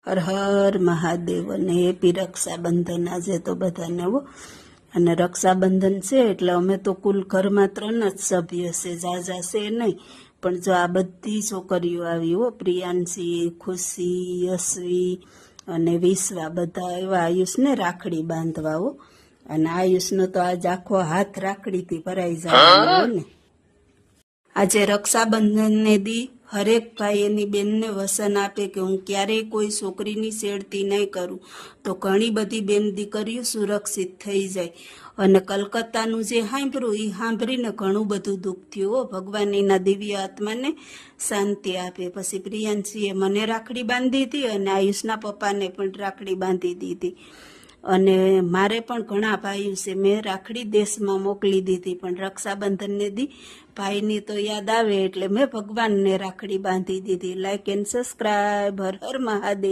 હર હર મહાદેવ અને હેપી રક્ષાબંધન આજે તો બધાને હો. અને રક્ષાબંધન છે એટલે અમે તો કુલ ઘરમાં 3 જ સભ્ય છે, ઝાઝા છે નહીં. પણ જો આ બધી છોકરીઓ આવી હો, પ્રિયાંશી, ખુશી, યશવી અને વિશ્વા, બધા એવા આયુષને રાખડી બાંધવા હો. અને આયુષનો તો આજ આખો હાથ રાખડીથી ભરાઈ જવાનો ને. આજે રક્ષાબંધનને દી હરેક ભાઈ એની બેનને વસન આપે કે હું ક્યારેય કોઈ છોકરીની છેડતી નહીં કરું, તો ઘણી બધી બેન દીકરીઓ સુરક્ષિત થઈ જાય. અને કલકત્તાનું જે સાંભળ્યું એ સાંભળીને ઘણું બધું દુઃખ થયું હો. ભગવાન એના દિવ્ય આત્માને શાંતિ આપે. પછી પ્રિયાંશીએ મને રાખડી બાંધી હતી અને આયુષના પપ્પાને પણ રાખડી બાંધી દીધી. અને મારે પણ ઘણા ભાઈઓ છે, મેં રાખડી દેશમાં મોકલી દીધી, પણ રક્ષાબંધનને દી ભાઈની તો યાદ આવે એટલે મેં ભગવાનને રાખડી બાંધી દીધી. Like and subscribe. Har Har Mahadev.